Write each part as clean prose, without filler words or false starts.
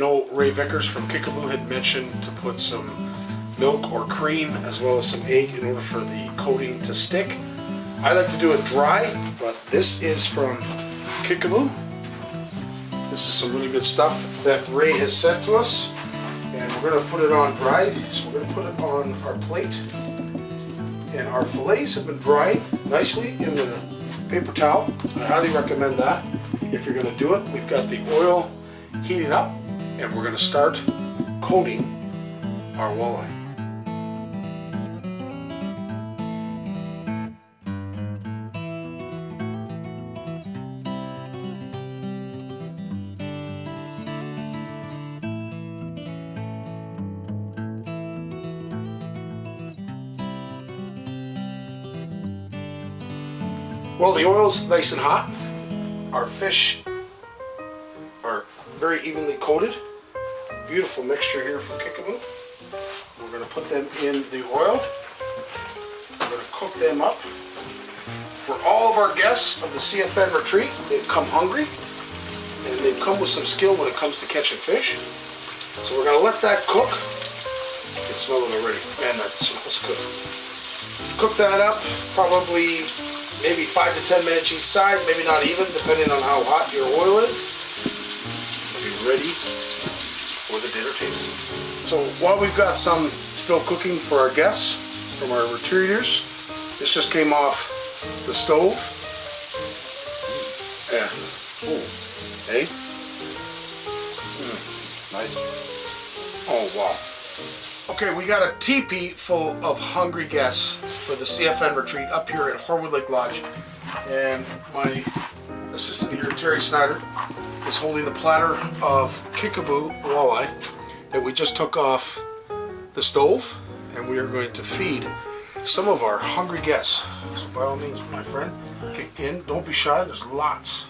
know Ray Vickers from Kik-A-Boo had mentioned to put some milk or cream as well as some egg in order for the coating to stick. I like to do it dry, but this is from Kik-A-Boo. This is some really good stuff that Ray has sent to us, and we're going to put it on dry. So we're going to put it on our plate, and our fillets have been dried nicely in the paper towel. I highly recommend that if you're going to do it. We've got the oil heating up, and we're going to start coating our walleye. Well, the oil's nice and hot. Our fish are very evenly coated. Beautiful mixture here from Kik-A-Boo. We're going to put them in the oil. We're going to cook them up. For all of our guests of the CFN Retreat, they've come hungry, and they've come with some skill when it comes to catching fish. So we're going to let that cook. You can smell it already. Man, that smells good. Cook that up, probably maybe 5 to 10 minutes each side, maybe not even, depending on how hot your oil is. We'll be ready for the dinner table. So while we've got some still cooking for our guests from our retreaters, this just came off the stove. Yeah. Ooh. Hey? Nice. Oh, wow. Okay, we got a teepee full of hungry guests for the CFN Retreat up here at Horwood Lake Lodge. And my assistant here, Terry Snyder, is holding the platter of Kik-A-Boo walleye that we just took off the stove, and we are going to feed some of our hungry guests. So by all means, my friend, kick in. Don't be shy, there's lots.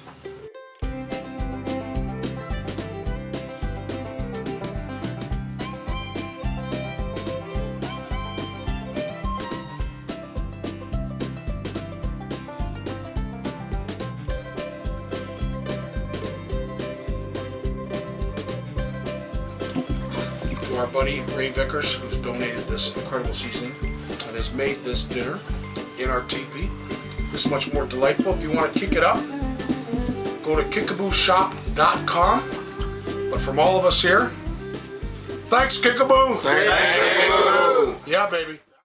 To our buddy Ray Vickers, who's donated this incredible seasoning and has made this dinner in our teepee this much more delightful. If you want to kick it up, go to kikaboosshop.com. But from all of us here, thanks Kik-A-Boo! Thanks Kik-A-Boo! Yeah, baby.